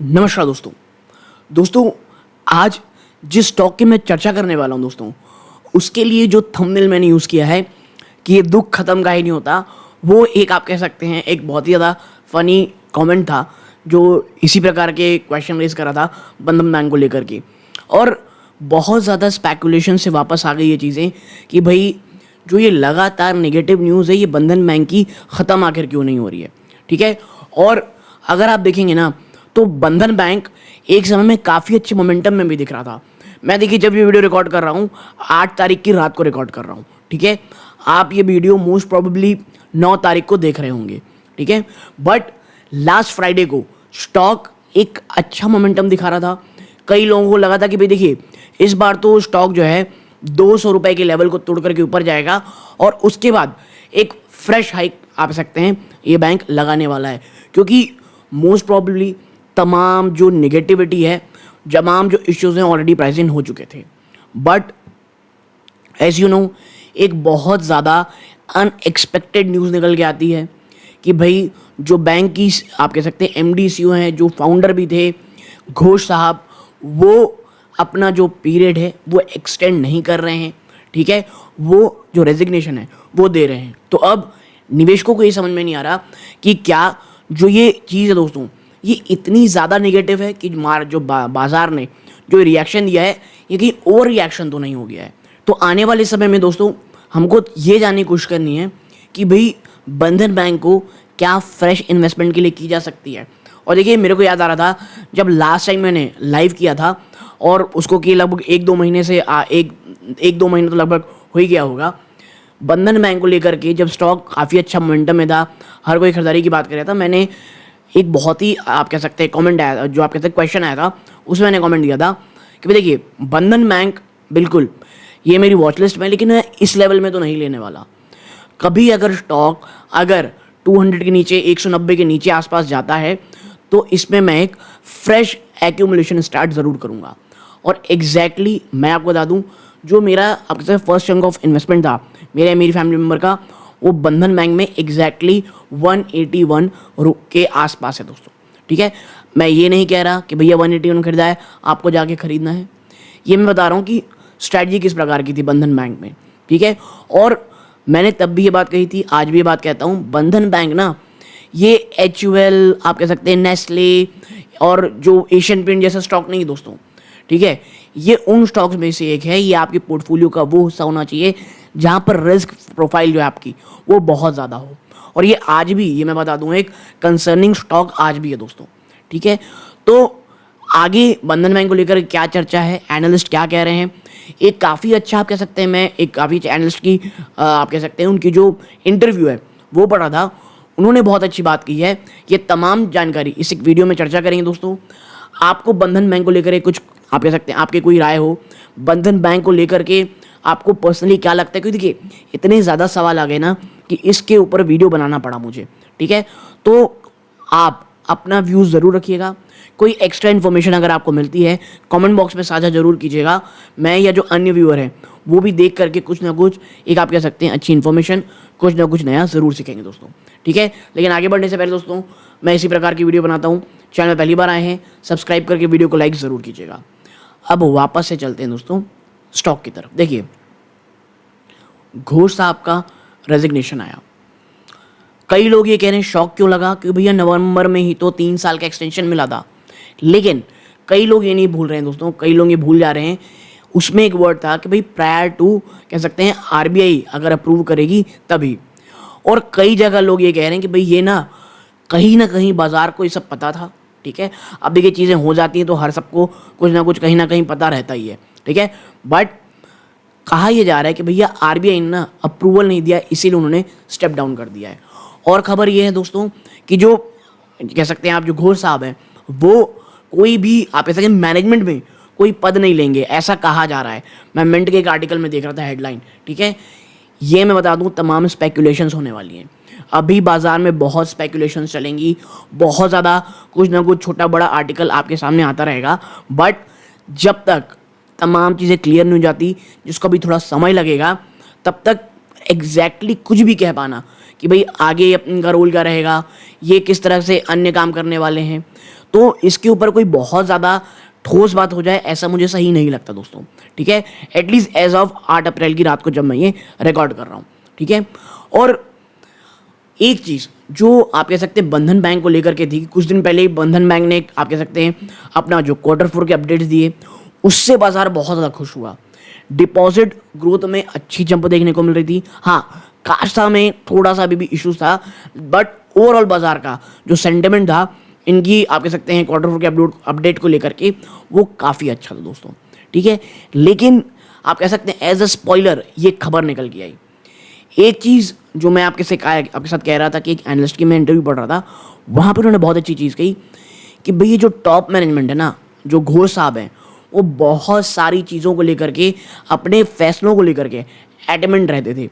नमस्कार दोस्तों आज जिस स्टॉक की मैं चर्चा करने वाला हूं दोस्तों, उसके लिए जो थंबनेल मैंने यूज़ किया है कि ये दुख ख़त्म का ही नहीं होता, वो एक आप कह सकते हैं एक बहुत ही ज़्यादा फ़नी कमेंट था जो इसी प्रकार के क्वेश्चन रेज़ कर रहा था बंधन बैंक को लेकर के। और बहुत ज़्यादा स्पेकुलेशन से वापस आ गई ये चीज़ें कि भाई जो ये लगातार नेगेटिव न्यूज़ है ये बंधन बैंक की ख़त्म आखिर क्यों नहीं हो रही है, ठीक है। और अगर आप देखेंगे ना तो बंधन बैंक एक समय में काफ़ी अच्छे मोमेंटम में भी दिख रहा था। मैं देखिए जब ये वीडियो रिकॉर्ड कर रहा हूँ 8 तारीख की रात को रिकॉर्ड कर रहा हूँ, ठीक है। आप ये वीडियो मोस्ट प्रोबेबली 9 तारीख को देख रहे होंगे, ठीक है। बट लास्ट फ्राइडे को स्टॉक एक अच्छा मोमेंटम दिखा रहा था। कई लोगों को लगा था कि भाई देखिए इस बार तो स्टॉक जो है 200 रुपये के लेवल को तोड़ करके ऊपर जाएगा और उसके बाद एक फ्रेश हाइक आप सकते हैं ये बैंक लगाने वाला है, क्योंकि मोस्ट प्रॉब्लली तमाम जो नेगेटिविटी है, तमाम जो इश्यूज हैं ऑलरेडी प्रेजेंट हो चुके थे। बट एज यू नो एक बहुत ज़्यादा अनएक्सपेक्टेड न्यूज़ निकल के आती है कि भाई जो बैंक की आप कह सकते हैं एमडी सीईओ हैं, जो फाउंडर भी थे घोष साहब, वो अपना जो पीरियड है वो एक्सटेंड नहीं कर रहे हैं, ठीक है। वो जो रेजिग्नेशन है वो दे रहे हैं। तो अब निवेशकों को ये समझ में नहीं आ रहा कि क्या जो ये चीज़ है दोस्तों ये इतनी ज़्यादा नेगेटिव है कि बाज़ार ने जो रिएक्शन दिया है ये कहीं ओवर रिएक्शन तो नहीं हो गया है। तो आने वाले समय में दोस्तों हमको ये जानने की कोशिश करनी है कि भाई बंधन बैंक को क्या फ्रेश इन्वेस्टमेंट के लिए की जा सकती है। और देखिए मेरे को याद आ रहा था जब लास्ट टाइम मैंने लाइव किया था और उसको कि लगभग एक दो महीने तो लगभग हो ही गया होगा। बंधन बैंक को लेकर के जब स्टॉक काफ़ी अच्छा मोमेंटम में था, हर कोई खरीदारी की बात कर रहा था, मैंने एक बहुत ही आप कह सकते हैं कमेंट आया था, जो आप कहते हैं क्वेश्चन आया था, उसमें मैंने कमेंट दिया था कि भाई देखिए बंधन बैंक बिल्कुल ये मेरी वॉच लिस्ट में, लेकिन मैं इस लेवल में तो नहीं लेने वाला। कभी अगर स्टॉक अगर 200 के नीचे 190 के नीचे आसपास जाता है तो इसमें मैं एक फ्रेश एक्यूमुलेशन स्टार्ट ज़रूर करूँगा। और एग्जैक्टली मैं आपको बता दूँ जो मेरा आप कहते हैं फर्स्ट चंक ऑफ इन्वेस्टमेंट था मेरी फैमिली मेम्बर का, वो बंधन बैंक में एग्जैक्टली 181 के आसपास है दोस्तों, ठीक है। मैं ये नहीं कह रहा कि भैया 181 खरीदा है आपको जाके खरीदना है, ये मैं बता रहा हूँ कि स्ट्रैटेजी किस प्रकार की थी बंधन बैंक में, ठीक है। और मैंने तब भी ये बात कही थी, आज भी ये बात कहता हूँ, बंधन बैंक ना ये HUL आप कह सकते हैं नेस्ले और जो एशियन पेंट जैसा स्टॉक नहीं दोस्तों, ठीक है। ये उन स्टॉक्स में से एक है, ये आपके पोर्टफोलियो का वो हिस्सा होना चाहिए जहाँ पर रिस्क प्रोफाइल जो है आपकी वो बहुत ज़्यादा हो। और ये आज भी, ये मैं बता दूँ, एक कंसर्निंग स्टॉक आज भी है दोस्तों, ठीक है। तो आगे बंधन बैंक को लेकर क्या चर्चा है, एनालिस्ट क्या कह रहे हैं, एक काफ़ी अच्छा आप कह सकते हैं, मैं एक काफ़ी अच्छे एनालिस्ट की आप कह सकते हैं उनकी जो इंटरव्यू है वो पढ़ा था, उन्होंने बहुत अच्छी बात की है। ये तमाम जानकारी इस एक वीडियो में चर्चा करेंगे दोस्तों। आपको बंधन बैंक को लेकर कुछ आप कह सकते हैं आपके कोई राय हो, बंधन बैंक को लेकर के आपको पर्सनली क्या लगता है, क्योंकि देखिए इतने ज़्यादा सवाल आ गए ना कि इसके ऊपर वीडियो बनाना पड़ा मुझे, ठीक है। तो आप अपना व्यूज़ ज़रूर रखिएगा, कोई एक्स्ट्रा इन्फॉर्मेशन अगर आपको मिलती है कमेंट बॉक्स में साझा ज़रूर कीजिएगा। मैं या जो अन्य व्यूअर हैं वो भी देख करके कुछ ना कुछ एक आप कह सकते हैं अच्छी इन्फॉर्मेशन, कुछ ना कुछ नया ज़रूर सीखेंगे दोस्तों, ठीक है। लेकिन आगे बढ़ने से पहले दोस्तों मैं इसी प्रकार की वीडियो बनाता हूँ, चैनल में पहली बार आए हैं सब्सक्राइब करके वीडियो को लाइक ज़रूर कीजिएगा। अब वापस से चलते हैं दोस्तों स्टॉक की तरफ। देखिए घोष साहब का रेजिग्नेशन आया, कई लोग ये कह रहे हैं शॉक क्यों लगा कि भैया नवंबर में ही तो 3 साल का एक्सटेंशन मिला था। लेकिन कई लोग ये नहीं भूल रहे हैं दोस्तों, कई लोग ये भूल जा रहे हैं, उसमें एक वर्ड था कि भाई प्रायर टू कह सकते हैं RBI अगर अप्रूव करेगी तभी। और कई जगह लोग ये कह रहे हैं कि भाई ये ना कहीं बाजार को ये सब पता था, ठीक है। अब देखिए चीज़ें हो जाती हैं तो हर सबको कुछ ना कुछ कहीं ना कहीं पता रहता ही है, ठीक है। बट कहा यह जा रहा है कि भैया RBI ने ना अप्रूवल नहीं दिया, इसीलिए उन्होंने स्टेप डाउन कर दिया है। और खबर यह है दोस्तों कि जो कह सकते हैं आप जो घोष साहब हैं वो कोई भी आप कह सकते हैं मैनेजमेंट में कोई पद नहीं लेंगे, ऐसा कहा जा रहा है। मैं मिंट के एक आर्टिकल में देख रहा था हेडलाइन, ठीक है। ये मैं बता दूं तमाम स्पेकुलेशंस होने वाली हैं, अभी बाजार में बहुत स्पेकुलेशंस चलेंगी, बहुत ज़्यादा कुछ ना कुछ छोटा बड़ा आर्टिकल आपके सामने आता रहेगा। बट जब तक तमाम चीज़ें क्लियर नहीं हो जाती, जिसको भी थोड़ा समय लगेगा, तब तक एग्जैक्टली कुछ भी कह पाना कि भाई आगे इनका रोल क्या रहेगा, ये किस तरह से अन्य काम करने वाले हैं, तो इसके ऊपर कोई बहुत ज़्यादा ठोस बात हो जाए ऐसा मुझे सही नहीं लगता दोस्तों। ठीक है, एटलीस्ट एज ऑफ 8 अप्रैल की रात को जब मैं ये रिकॉर्ड कर रहा हूँ। ठीक है, और एक चीज़ जो आप कह सकते हैं बंधन बैंक को लेकर के थी, कुछ दिन पहले ही बंधन बैंक ने आप कह सकते हैं अपना जो Q4 के अपडेट्स दिए, उससे बाजार बहुत ज़्यादा खुश हुआ। डिपॉजिट ग्रोथ में अच्छी जंप देखने को मिल रही थी। हाँ, काशा में थोड़ा सा अभी भी इश्यूज था, बट ओवरऑल बाजार का जो सेंटिमेंट था इनकी आप कह सकते हैं Q4 के अपडेट को लेकर के वो काफ़ी अच्छा था दोस्तों। ठीक है, लेकिन आप कह सकते हैं एज अ स्पॉइलर ये खबर निकल के आई। एक चीज़ जो मैं आपके साथ कह रहा था कि एक एनालिस्ट की मैं इंटरव्यू पढ़ रहा था, वहाँ पर उन्होंने बहुत अच्छी चीज़ कही कि भई ये जो टॉप मैनेजमेंट है ना, जो घोष साहब हैं, वो बहुत सारी चीज़ों को लेकर के, अपने फैसलों को लेकर के एडमेंट रहते थे।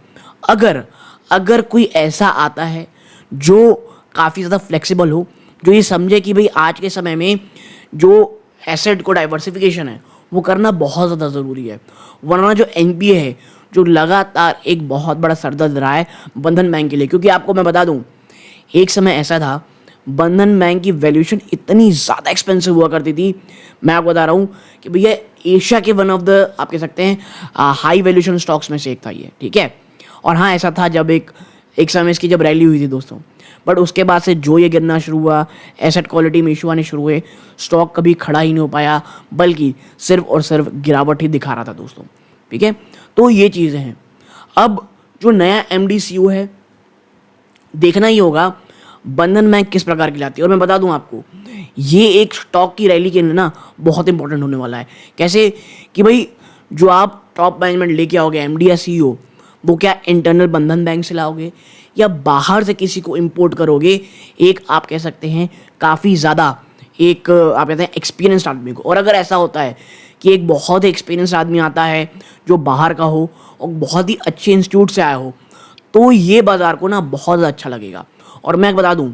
अगर कोई ऐसा आता है जो काफ़ी ज़्यादा फ्लेक्सिबल हो, जो ये समझे कि भाई आज के समय में जो एसेट को डाइवर्सिफिकेशन है वो करना बहुत ज़्यादा ज़रूरी है, वरना जो एनपीए है जो लगातार एक बहुत बड़ा सरदर्द रहा है बंधन बैंक के लिए। क्योंकि आपको मैं बता दूं, एक समय ऐसा था बंधन बैंक की वैल्यूएशन इतनी ज़्यादा एक्सपेंसिव हुआ करती थी, मैं आपको बता रहा हूँ कि भैया एशिया के वन ऑफ द आप कह सकते हैं हाई वैल्यूएशन स्टॉक्स में से एक था ये। ठीक है, और हाँ ऐसा था जब एक समय इसकी जब रैली हुई थी दोस्तों, बट उसके बाद से जो ये गिरना शुरू हुआ, एसेट क्वालिटी में इशू आने शुरू हुए, स्टॉक कभी खड़ा ही नहीं हो पाया, बल्कि सिर्फ और सिर्फ गिरावट ही दिखा रहा था दोस्तों। ठीक है, तो ये चीज़ें हैं। अब जो नया एमडी सीईओ है, देखना ही होगा बंधन बैंक किस प्रकार की लाती है। और मैं बता दूं आपको, ये एक स्टॉक की रैली के लिए ना बहुत इंपॉर्टेंट होने वाला है। कैसे कि भाई जो आप टॉप मैनेजमेंट लेके आओगे एमडी या सीईओ, वो क्या इंटरनल बंधन बैंक से लाओगे या बाहर से किसी को इंपोर्ट करोगे, एक आप कह सकते हैं काफ़ी ज़्यादा एक आप कहते हैं एक्सपीरियंस्ड आदमी को। और अगर ऐसा होता है कि एक बहुत ही एक्सपीरियंस्ड आदमी आता है जो बाहर का हो और बहुत ही अच्छे इंस्टीट्यूट से आया हो, तो ये बाज़ार को ना बहुत ज़्यादा अच्छा लगेगा। और मैं बता दूं,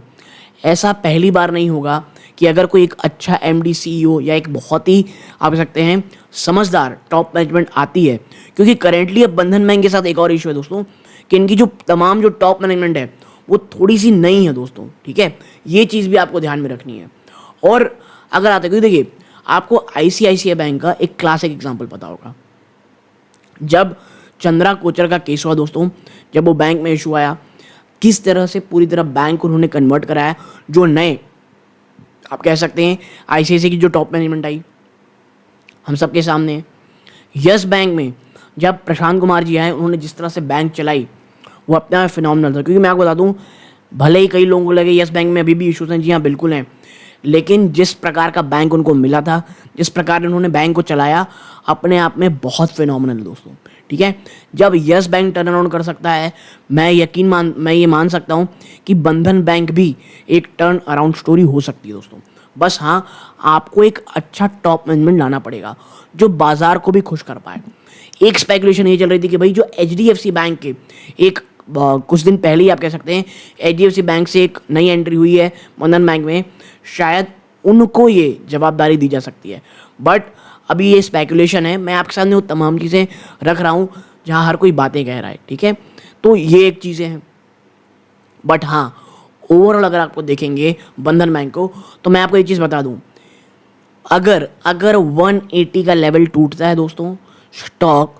ऐसा पहली बार नहीं होगा कि अगर कोई एक अच्छा एमडी सीईओ या एक बहुत ही आप कह सकते हैं समझदार टॉप मैनेजमेंट आती है। क्योंकि करेंटली अब बंधन बैंक के साथ एक और इशू है दोस्तों कि इनकी जो तमाम जो टॉप मैनेजमेंट है वो थोड़ी सी नई है दोस्तों। ठीक है, ये चीज़ भी आपको ध्यान में रखनी है। और अगर आते क्योंकि देखिए, आपको आईसीआईसीआई बैंक का एक क्लासिक एग्जाम्पल पता होगा। जब चंद्रा कोचर का केस हुआ दोस्तों, जब वो बैंक में इशू आया, किस तरह से पूरी तरह बैंक उन्होंने कन्वर्ट कराया। जो नए आप कह सकते हैं आईसीआईसीआई की जो टॉप मैनेजमेंट आई हम सबके सामने। यस बैंक में जब प्रशांत कुमार जी आए, उन्होंने जिस तरह से बैंक चलाई वो अपने आप फिनोमिनल था। क्योंकि मैं आपको बता दूं, भले ही कई लोगों को लगे यस बैंक में अभी भी इशूज हैं, जी हाँ बिल्कुल हैं, लेकिन जिस प्रकार का बैंक उनको मिला था, जिस प्रकार उन्होंने बैंक को चलाया, अपने आप में बहुत फिनोमिनल दोस्तों। ठीक है, जब यस बैंक टर्न अराउंड कर सकता है, मैं ये मान सकता हूँ कि बंधन बैंक भी एक टर्न अराउंड स्टोरी हो सकती है दोस्तों। बस हाँ, आपको एक अच्छा टॉप मैनेजमेंट लाना पड़ेगा जो बाजार को भी खुश कर पाए। एक स्पेकुलेशन ये चल रही थी कि भाई जो एचडीएफसी बैंक के एक कुछ दिन पहले ही आप कह सकते हैं एचडीएफसी बैंक से एक नई एंट्री हुई है बंधन बैंक में, शायद उनको ये जवाबदारी दी जा सकती है। बट अभी ये स्पेकुलेशन है, मैं आपके सामने वो तमाम चीज़ें रख रहा हूँ जहाँ हर कोई बातें कह रहा है। ठीक है, तो ये एक चीज़ें हैं। बट हाँ, ओवरऑल अगर आपको देखेंगे बंधन बैंक को, तो मैं आपको एक चीज़ बता दूँ, अगर 180 का लेवल टूटता है दोस्तों, स्टॉक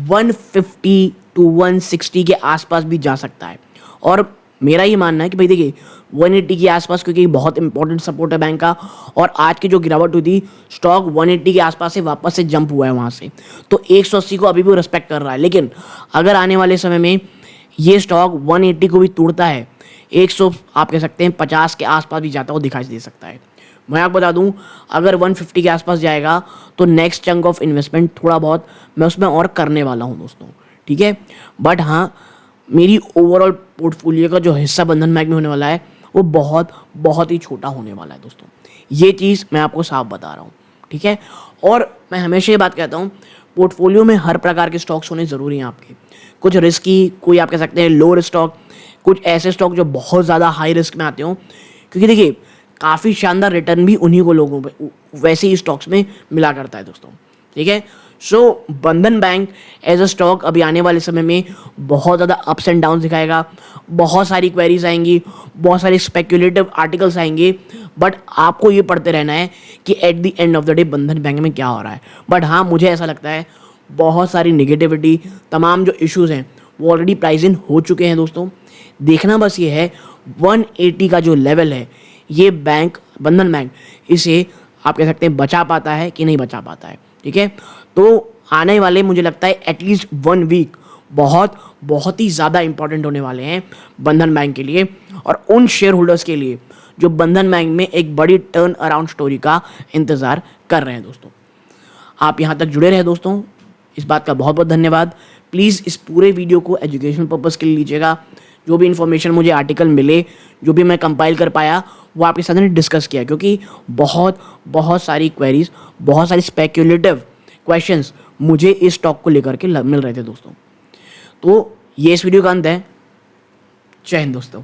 150 to 160 के आसपास भी जा सकता है। और मेरा ये मानना है कि भाई देखिए 180 के आसपास, क्योंकि बहुत इंपॉर्टेंट सपोर्ट है बैंक का, और आज की जो गिरावट हुई थी स्टॉक 180 के आसपास से वापस से जंप हुआ है वहाँ से, तो 180 को अभी भी रिस्पेक्ट कर रहा है। लेकिन अगर आने वाले समय में ये स्टॉक 180 को भी तोड़ता है, 100 आप कह सकते हैं 50 के आसपास भी जाता हुआ दिखाई दे सकता है। मैं आपको बता दूं, अगर 150 के आसपास जाएगा तो नेक्स्ट चंक ऑफ इन्वेस्टमेंट थोड़ा बहुत मैं उसमें और करने वाला हूं दोस्तों। ठीक है, बट हाँ, मेरी ओवरऑल पोर्टफोलियो का जो हिस्सा बंधन बैंक में होने वाला है वो बहुत ही छोटा होने वाला है दोस्तों। ये चीज़ मैं आपको साफ बता रहा हूँ। ठीक है, और मैं हमेशा ये बात कहता हूँ, पोर्टफोलियो में हर प्रकार के स्टॉक्स होने ज़रूरी हैं आपके। कुछ रिस्की, कोई आप कह सकते हैं लो रिस्क स्टॉक, कुछ ऐसे स्टॉक जो बहुत ज़्यादा हाई रिस्क में आते हों, क्योंकि देखिए काफ़ी शानदार रिटर्न भी उन्हीं को लोगों पे वैसे ही स्टॉक्स में मिला करता है दोस्तों। ठीक है, सो बंधन बैंक एज अ स्टॉक अभी आने वाले समय में बहुत ज़्यादा अप्स एंड डाउन दिखाएगा, बहुत सारी क्वेरीज आएंगी, बहुत सारे स्पेक्यूलेटिव आर्टिकल्स आएंगे, बट आपको ये पढ़ते रहना है कि at the end of the day बंधन बैंक में क्या हो रहा है। बट हाँ, मुझे ऐसा लगता है बहुत सारी निगेटिविटी, तमाम जो इश्यूज़ हैं वो ऑलरेडी प्राइज इन हो चुके हैं दोस्तों। देखना बस ये है 180 का जो लेवल है, ये बैंक बंधन बैंक इसे आप कह सकते हैं बचा पाता है कि नहीं बचा पाता है। ठीक है, तो आने वाले मुझे लगता है एटलीस्ट 1 वीक बहुत ही ज़्यादा इंपॉर्टेंट होने वाले हैं बंधन बैंक के लिए और उन शेयर होल्डर्स के लिए जो बंधन बैंक में एक बड़ी टर्न अराउंड स्टोरी का इंतज़ार कर रहे हैं दोस्तों। आप यहाँ तक जुड़े रहे दोस्तों, इस बात का बहुत बहुत धन्यवाद। प्लीज़ इस पूरे वीडियो को एजुकेशन पर्पज़ के लिए लीजिएगा। जो भी इन्फॉर्मेशन मुझे आर्टिकल मिले, जो भी मैं कंपाइल कर पाया, वो आपके साथ डिस्कस किया, क्योंकि बहुत सारी क्वेरीज, बहुत सारी स्पेक्यूलेटिव क्वेश्चंस मुझे इस स्टॉक को लेकर के मिल रहे थे दोस्तों। तो ये इस वीडियो का अंत है। जय हिंद दोस्तों।